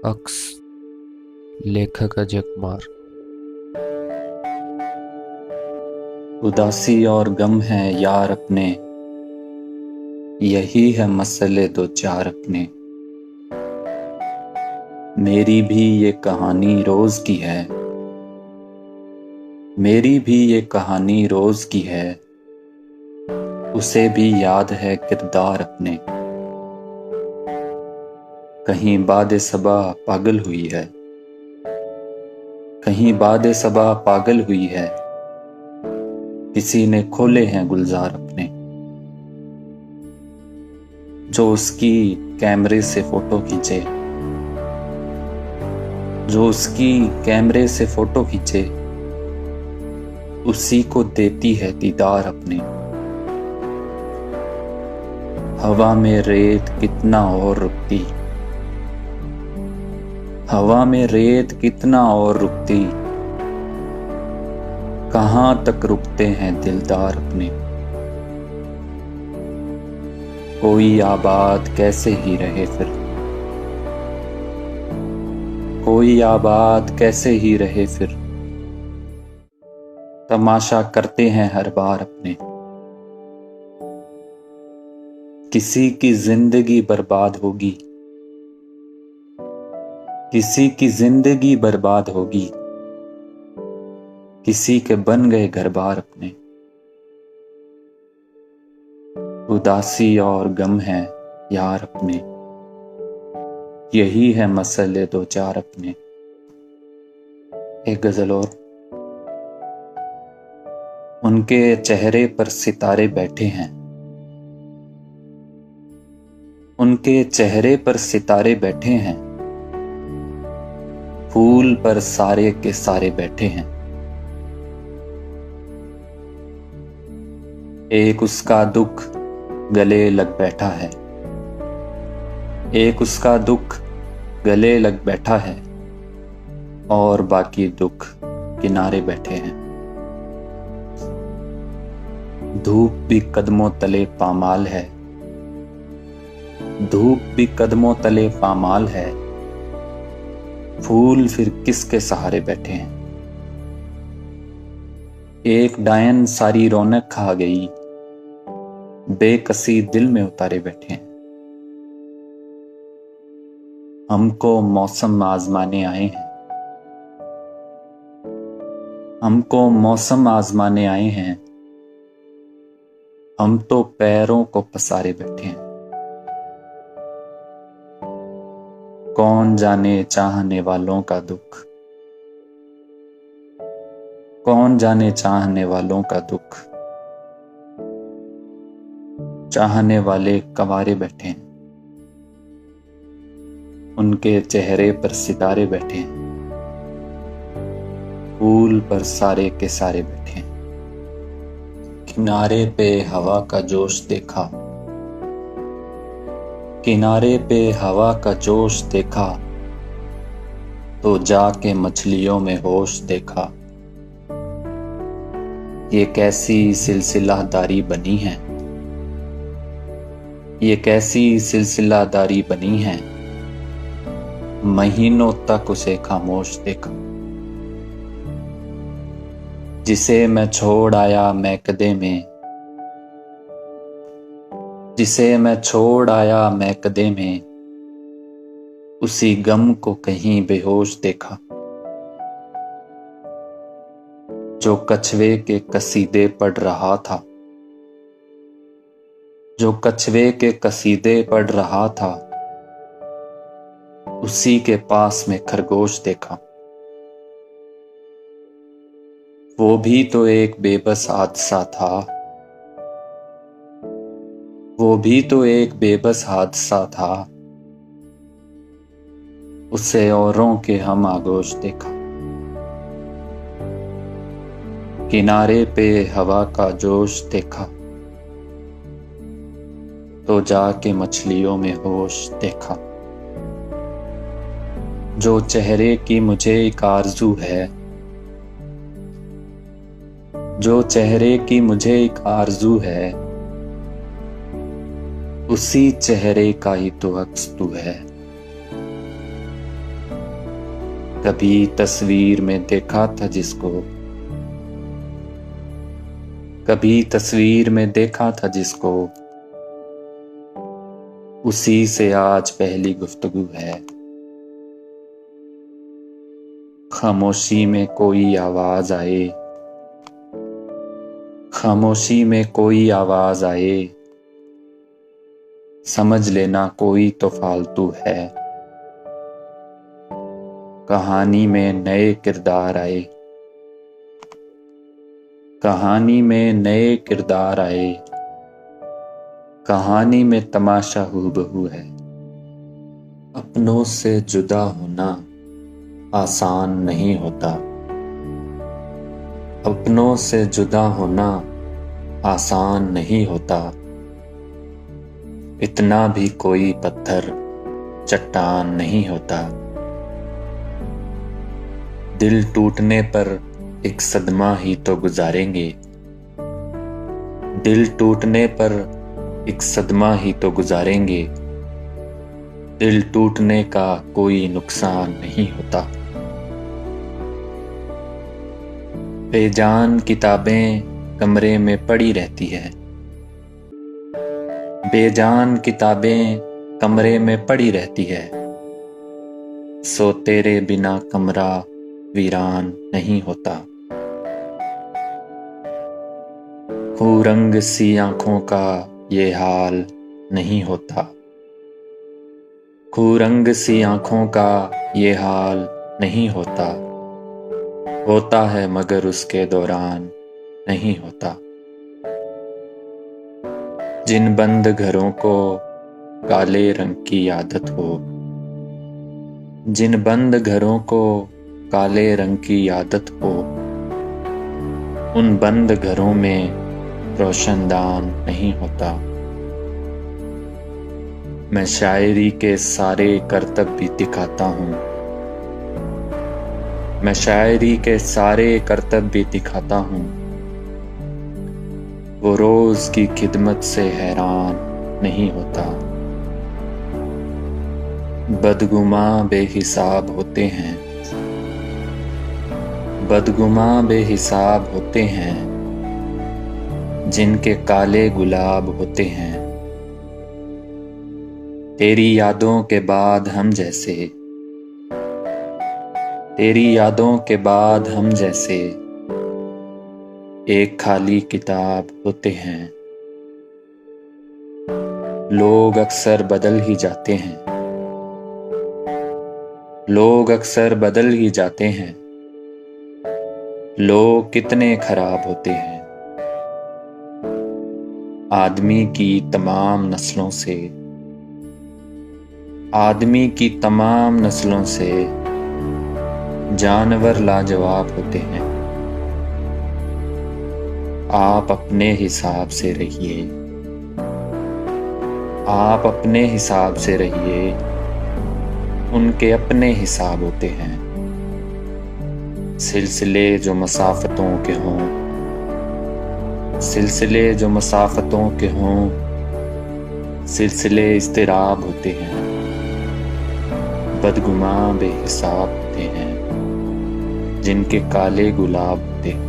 अक्स लेखक अजय कुमार। उदासी और गम है यार अपने, यही है मसले दो चार अपने। मेरी भी ये कहानी रोज की है, मेरी भी ये कहानी रोज की है। उसे भी याद है किरदार अपने। कहीं बादे सबा पागल हुई है, कहीं बादे सबा पागल हुई है। किसी ने खोले हैं गुलजार अपने। जो उसकी कैमरे से फोटो खींचे, जो उसकी कैमरे से फोटो खींचे, उसी को देती है दीदार अपने। हवा में रेत कितना और रुकती, हवा में रेत कितना और रुकती। कहां तक रुकते हैं दिलदार अपने। कोई आबाद कैसे ही रहे फिर, कोई आबाद कैसे ही रहे फिर। तमाशा करते हैं हर बार अपने। किसी की जिंदगी बर्बाद होगी, किसी की जिंदगी बर्बाद होगी। किसी के बन गए घर बार अपने। उदासी और गम है यार अपने, यही है मसले दो चार अपने। एक गजल और। उनके चेहरे पर सितारे बैठे हैं, उनके चेहरे पर सितारे बैठे हैं। फूल पर सारे के सारे बैठे हैं। एक उसका दुख गले लग बैठा है, एक उसका दुख गले लग बैठा है। और बाकी दुख किनारे बैठे हैं। धूप भी कदमों तले पामाल है, धूप भी कदमों तले पामाल है। फूल फिर किसके सहारे बैठे हैं। एक डायन सारी रौनक खा गई, बेकसी दिल में उतारे बैठे हैं। हमको मौसम आजमाने आए हैं, हमको मौसम आजमाने आए हैं। हम तो पैरों को पसारे बैठे हैं। कौन जाने चाहने वालों का दुख, कौन जाने चाहने वालों का दुख। चाहने वाले कंवारे बैठे हैं, उनके चेहरे पर सितारे बैठे हैं। फूल पर सारे के सारे बैठे हैं। किनारे पे हवा का जोश देखा, किनारे पे हवा का जोश देखा। तो जाके मछलियों में होश देखा। ये कैसी सिलसिलादारी बनी है, ये कैसी सिलसिलादारी बनी है। महीनों तक उसे खामोश देखा। जिसे मैं छोड़ आया मैकदे में, जिसे मैं छोड़ आया मैकदे में। उसी गम को कहीं बेहोश देखा। जो कछुए के कसीदे पढ़ रहा था, जो कछुए के कसीदे पढ़ रहा था। उसी के पास में खरगोश देखा। वो भी तो एक बेबस हादसा था, वो भी तो एक बेबस हादसा था। उसे औरों के हम आगोश देखा। किनारे पे हवा का जोश देखा। तो जाके मछलियों में होश देखा। जो चेहरे की मुझे एक आरज़ू है, जो चेहरे की मुझे एक आरज़ू है। उसी चेहरे का ही तो अक्स तू है। कभी तस्वीर में देखा था जिसको, कभी तस्वीर में देखा था जिसको, उसी से आज पहली गुफ्तगू है। खामोशी में कोई आवाज आए, खामोशी में कोई आवाज आए, समझ लेना कोई तो फालतू है। कहानी में नए किरदार आए, कहानी में नए किरदार आए, कहानी में तमाशा हूबहू है। अपनों से जुदा होना आसान नहीं होता, अपनों से जुदा होना आसान नहीं होता। इतना भी कोई पत्थर चट्टान नहीं होता। दिल टूटने पर एक सदमा ही तो गुजारेंगे, दिल टूटने पर एक सदमा ही तो गुजारेंगे। दिल टूटने का कोई नुकसान नहीं होता। बेजान किताबें कमरे में पड़ी रहती है, बेजान किताबें कमरे में पड़ी रहती है। सो तेरे बिना कमरा वीरान नहीं होता। खूरंग सी आंखों का ये हाल नहीं होता, खूरंग सी आंखों का ये हाल नहीं होता। होता है मगर उसके दौरान नहीं होता। जिन बंद घरों को काले रंग की आदत हो, जिन बंद घरों को काले रंग की आदत हो, उन बंद घरों में रोशनदान नहीं होता। मैं शायरी के सारे करतब भी दिखाता हूँ, मैं शायरी के सारे करतब भी दिखाता हूँ। वो रोज की खिदमत से हैरान नहीं होता। बदगुमां बेहिसाब होते हैं, बदगुमां बेहिसाब होते हैं, जिनके काले गुलाब होते हैं। तेरी यादों के बाद हम जैसे, तेरी यादों के बाद हम जैसे एक खाली किताब होते हैं। लोग अक्सर बदल ही जाते हैं, लोग अक्सर बदल ही जाते हैं। लोग कितने खराब होते हैं। आदमी की तमाम नस्लों से, आदमी की तमाम नस्लों से जानवर लाजवाब होते हैं। आप अपने हिसाब से रहिए, आप अपने हिसाब से रहिए, उनके अपने हिसाब होते हैं। सिलसिले जो मसाफतों के हों, सिलसिले जो मसाफतों के हों, सिलसिले इस्तिराब होते हैं। बदगुमां बेहिसाब होते हैं, जिनके काले गुलाब होते हैं।